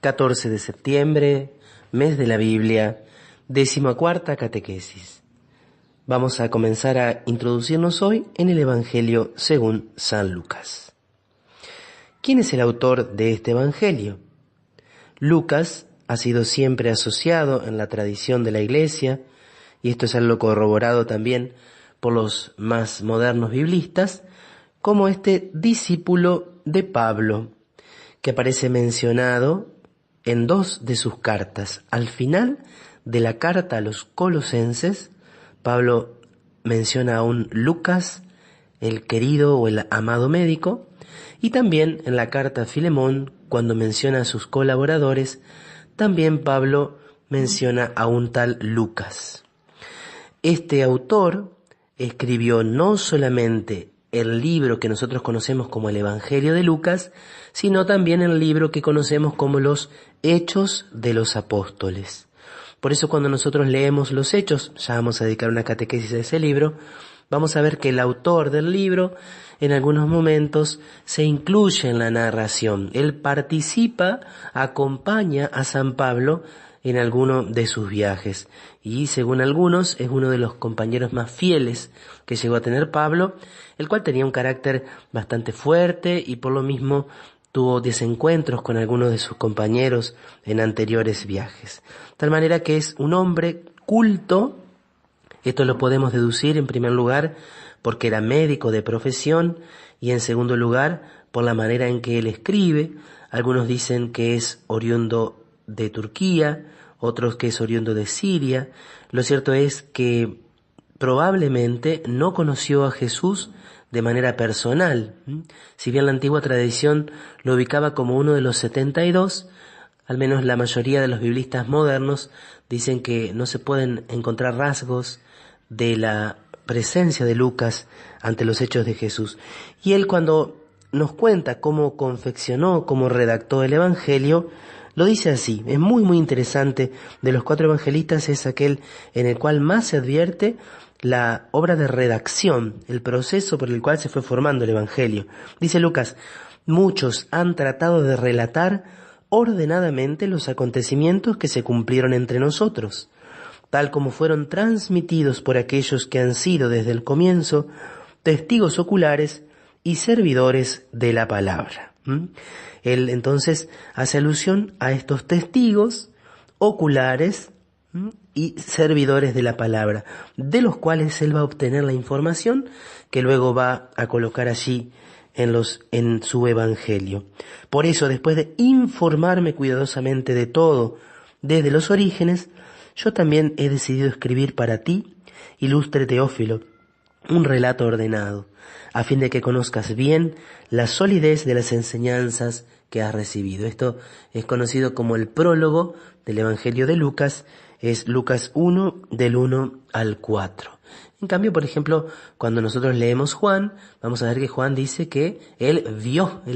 14 de septiembre, mes de la Biblia, 14ª catequesis. Vamos a comenzar a introducirnos hoy en el Evangelio según San Lucas. ¿Quién es el autor de este Evangelio? Lucas ha sido siempre asociado en la tradición de la Iglesia, y esto es algo corroborado también por los más modernos biblistas, como este discípulo de Pablo, que aparece mencionado en 2 de sus cartas. Al final de la carta a los Colosenses, Pablo menciona a un Lucas, el querido o el amado médico, y también en la carta a Filemón, cuando menciona a sus colaboradores, también Pablo menciona a un tal Lucas. Este autor escribió no solamente el libro que nosotros conocemos como el Evangelio de Lucas, sino también el libro que conocemos como los Hechos de los Apóstoles. Por eso cuando nosotros leemos los Hechos, ya vamos a dedicar una catequesis a ese libro, vamos a ver que el autor del libro en algunos momentos se incluye en la narración. Él participa, acompaña a San Pablo en alguno de sus viajes. Y según algunos es uno de los compañeros más fieles que llegó a tener Pablo, el cual tenía un carácter bastante fuerte y por lo mismo tuvo desencuentros con algunos de sus compañeros en anteriores viajes. De tal manera que es un hombre culto. Esto lo podemos deducir en primer lugar porque era médico de profesión y en segundo lugar por la manera en que él escribe. Algunos dicen que es oriundo de Turquía, otros que es oriundo de Siria. Lo cierto es que probablemente no conoció a Jesús de manera personal. Si bien la antigua tradición lo ubicaba como uno de los 72, al menos la mayoría de los biblistas modernos dicen que no se pueden encontrar rasgos de la presencia de Lucas ante los hechos de Jesús. Y él, cuando nos cuenta cómo confeccionó, cómo redactó el Evangelio, lo dice así. Es muy interesante. De los 4 evangelistas es aquel en el cual más se advierte la obra de redacción, el proceso por el cual se fue formando el Evangelio. Dice Lucas: muchos han tratado de relatar ordenadamente los acontecimientos que se cumplieron entre nosotros, tal como fueron transmitidos por aquellos que han sido desde el comienzo testigos oculares y servidores de la palabra. Él entonces hace alusión a estos testigos oculares y servidores de la palabra, de los cuales él va a obtener la información que luego va a colocar allí en su evangelio. Por eso, después de informarme cuidadosamente de todo desde los orígenes, yo también he decidido escribir para ti, ilustre Teófilo, un relato ordenado, a fin de que conozcas bien la solidez de las enseñanzas que has recibido. Esto es conocido como el prólogo del Evangelio de Lucas, es Lucas 1, del 1 al 4. En cambio, por ejemplo, cuando nosotros leemos Juan, vamos a ver que Juan dice que él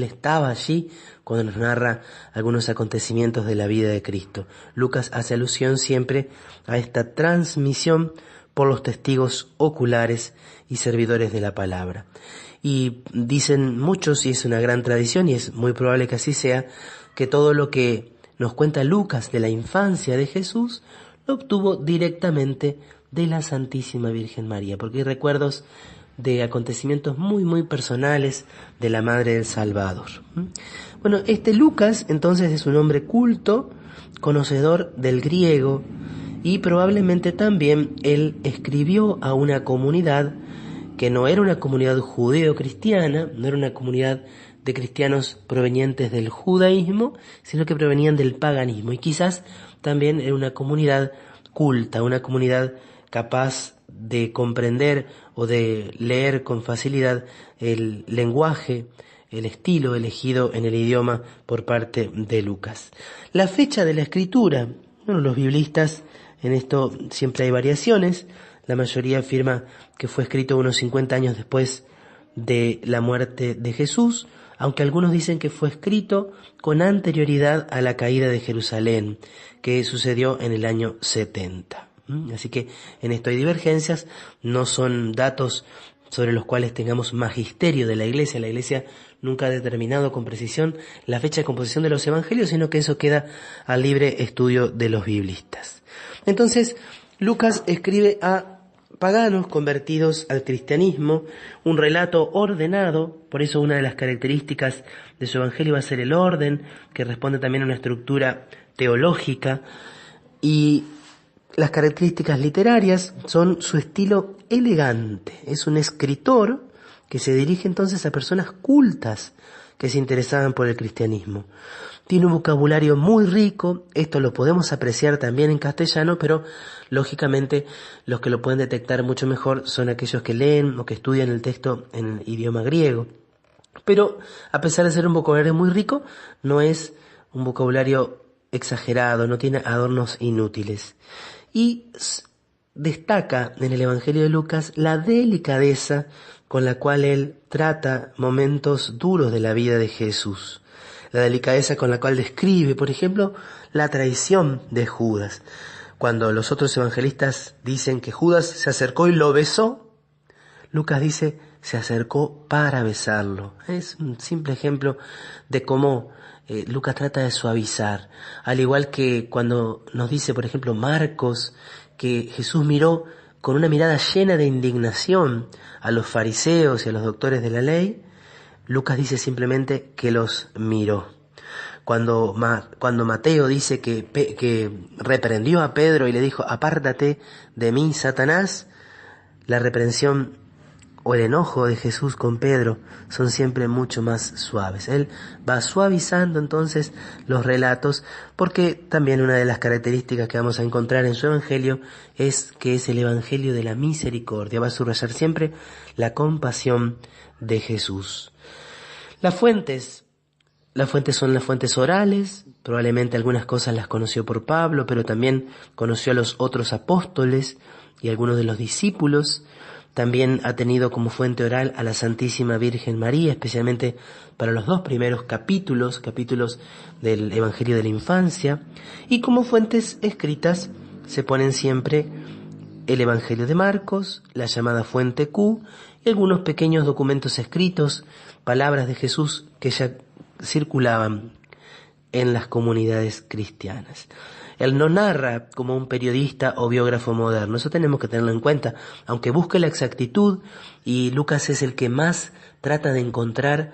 estaba allí cuando nos narra algunos acontecimientos de la vida de Cristo. Lucas hace alusión siempre a esta transmisión por los testigos oculares y servidores de la palabra. Y dicen muchos, y es una gran tradición, y es muy probable que así sea, que todo lo que nos cuenta Lucas de la infancia de Jesús lo obtuvo directamente de la Santísima Virgen María, porque hay recuerdos de acontecimientos muy personales de la Madre del Salvador. Bueno, este Lucas entonces es un hombre culto, conocedor del griego, y probablemente también él escribió a una comunidad que no era una comunidad judeo-cristiana, no era una comunidad de cristianos provenientes del judaísmo, sino que provenían del paganismo, y quizás también era una comunidad culta, una comunidad capaz de comprender o de leer con facilidad el lenguaje, el estilo elegido en el idioma por parte de Lucas. La fecha de la escritura, los biblistas, en esto siempre hay variaciones. La mayoría afirma que fue escrito unos 50 años después de la muerte de Jesús, aunque algunos dicen que fue escrito con anterioridad a la caída de Jerusalén, que sucedió en el año 70. Así que en esto hay divergencias, no son datos sobre los cuales tengamos magisterio de la Iglesia. La Iglesia nunca ha determinado con precisión la fecha de composición de los evangelios, sino que eso queda al libre estudio de los biblistas. Entonces, Lucas escribe a paganos convertidos al cristianismo, un relato ordenado. Por eso una de las características de su evangelio va a ser el orden, que responde también a una estructura teológica, y las características literarias son su estilo elegante. Es un escritor que se dirige entonces a personas cultas que se interesaban por el cristianismo. Tiene un vocabulario muy rico, esto lo podemos apreciar también en castellano, pero lógicamente los que lo pueden detectar mucho mejor son aquellos que leen o que estudian el texto en el idioma griego. Pero a pesar de ser un vocabulario muy rico, no es un vocabulario exagerado, no tiene adornos inútiles. Y destaca en el Evangelio de Lucas la delicadeza con la cual él trata momentos duros de la vida de Jesús. La delicadeza con la cual describe, por ejemplo, la traición de Judas. Cuando los otros evangelistas dicen que Judas se acercó y lo besó, Lucas dice, se acercó para besarlo. Es un simple ejemplo de cómo Lucas trata de suavizar. Al igual que cuando nos dice, por ejemplo, Marcos, que Jesús miró con una mirada llena de indignación a los fariseos y a los doctores de la ley, Lucas dice simplemente que los miró. Cuando Mateo dice que reprendió a Pedro y le dijo, apártate de mí, Satanás, la reprensión o el enojo de Jesús con Pedro son siempre mucho más suaves. Él va suavizando entonces los relatos, porque también una de las características que vamos a encontrar en su evangelio es que es el evangelio de la misericordia. Va a subrayar siempre la compasión de Jesús. Las fuentes son las fuentes orales. Probablemente algunas cosas las conoció por Pablo, pero también conoció a los otros apóstoles y algunos de los discípulos. También ha tenido como fuente oral a la Santísima Virgen María, especialmente para los 2 primeros capítulos del Evangelio de la Infancia. Y como fuentes escritas se ponen siempre el Evangelio de Marcos, la llamada fuente Q, y algunos pequeños documentos escritos, palabras de Jesús que ya circulaban en las comunidades cristianas. Él no narra como un periodista o biógrafo moderno, eso tenemos que tenerlo en cuenta, aunque busque la exactitud, y Lucas es el que más trata de encontrar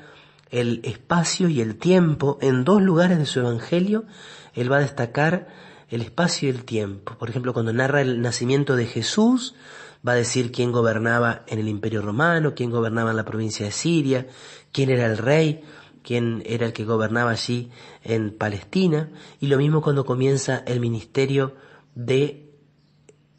el espacio y el tiempo en 2 lugares de su evangelio. Él va a destacar el espacio y el tiempo. Por ejemplo, cuando narra el nacimiento de Jesús, va a decir quién gobernaba en el Imperio Romano, quién gobernaba en la provincia de Siria, quién era el rey, quién era el que gobernaba allí en Palestina. Y lo mismo cuando comienza el ministerio de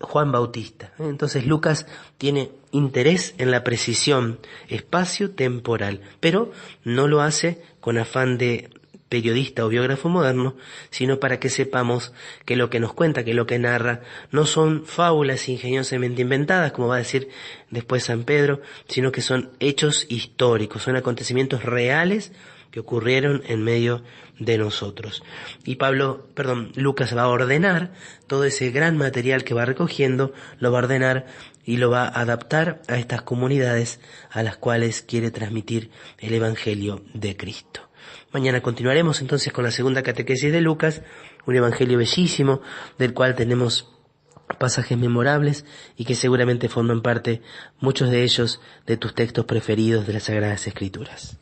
Juan Bautista. Entonces Lucas tiene interés en la precisión espacio-temporal, pero no lo hace con afán de periodista o biógrafo moderno, sino para que sepamos que lo que nos cuenta, que lo que narra, no son fábulas ingeniosamente inventadas, como va a decir después San Pedro, sino que son hechos históricos, son acontecimientos reales que ocurrieron en medio de nosotros. Y Lucas va a ordenar todo ese gran material que va recogiendo, lo va a ordenar y lo va a adaptar a estas comunidades a las cuales quiere transmitir el Evangelio de Cristo. Mañana continuaremos entonces con la segunda catequesis de Lucas, un evangelio bellísimo del cual tenemos pasajes memorables y que seguramente forman parte, muchos de ellos, de tus textos preferidos de las Sagradas Escrituras.